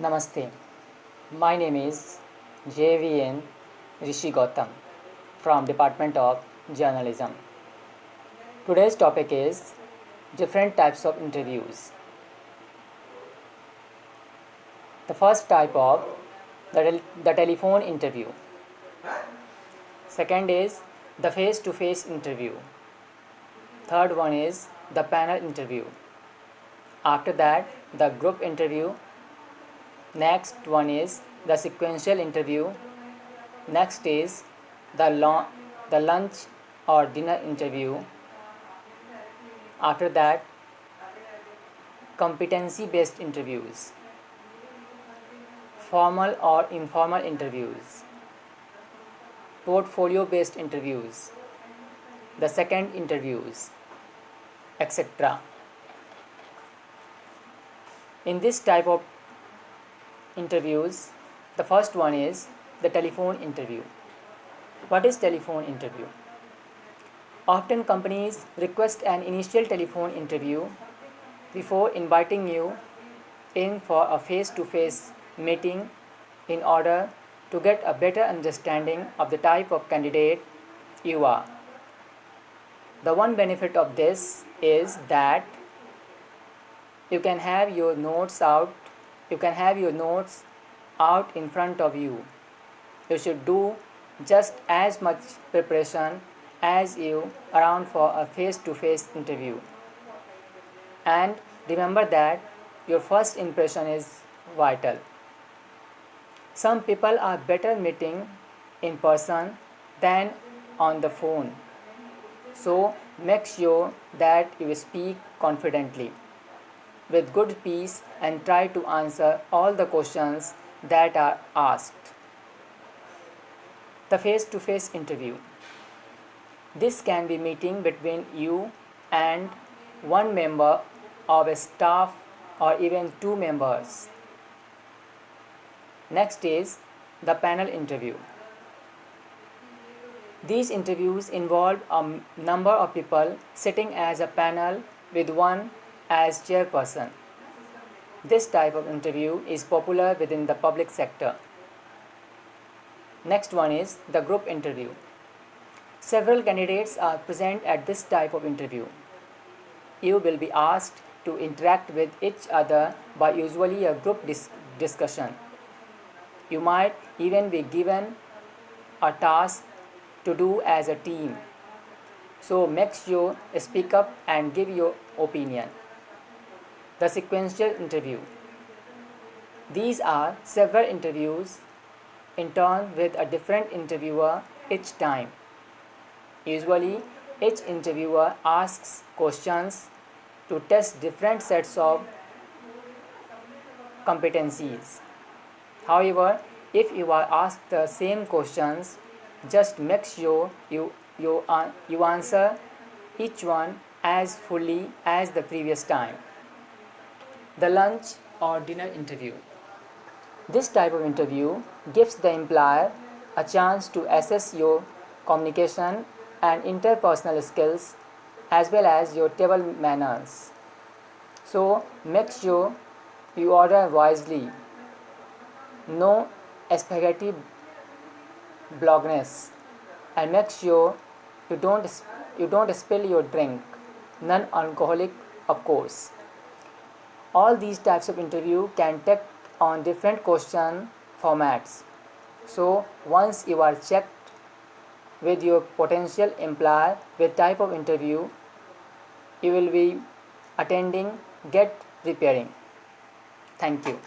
Namaste. My name is JVN Rishi Gautam from Department of Journalism. Today's topic is different types of interviews. The first type of the telephone interview. Second is the face-to-face interview. Third one is the panel interview. After that, the group interview. Next one is the sequential interview. Next is the lunch or dinner interview. After that, competency based interviews, formal or informal interviews, portfolio based interviews, the second interviews, etc. In this type of interviews, the first one is the telephone interview. What is telephone interview? Often companies request an initial telephone interview before inviting you in for a face-to-face meeting in order to get a better understanding of the type of candidate you are. The one benefit of this is that you can have your notes out in front of you. You should do just as much preparation as you around for a face-to-face interview. And remember that your first impression is vital. Some people are better meeting in person than on the phone. So make sure that you speak confidently, with good peace, and try to answer all the questions that are asked. The face-to-face interview. This can be meeting between you and one member of a staff or even two members. Next is the panel interview. These interviews involve a number of people sitting as a panel with one as chairperson. This type of interview is popular within the public sector. Next one is the group interview. Several candidates are present at this type of interview. You will be asked to interact with each other by usually a group discussion. You might even be given a task to do as a team. So make sure you speak up and give your opinion. The sequential interview. These are several interviews in turn with a different interviewer each time. Usually, each interviewer asks questions to test different sets of competencies. However, if you are asked the same questions, just make sure you answer each one as fully as the previous time. The lunch or dinner interview. This type of interview gives the employer a chance to assess your communication and interpersonal skills as well as your table manners. So make sure you order wisely. No spaghetti bolognese, and make sure you don't spill your drink. Non-alcoholic, of course. All these types of interview can take on different question formats. So once you are checked with your potential employer with type of interview you will be attending, get preparing. Thank you.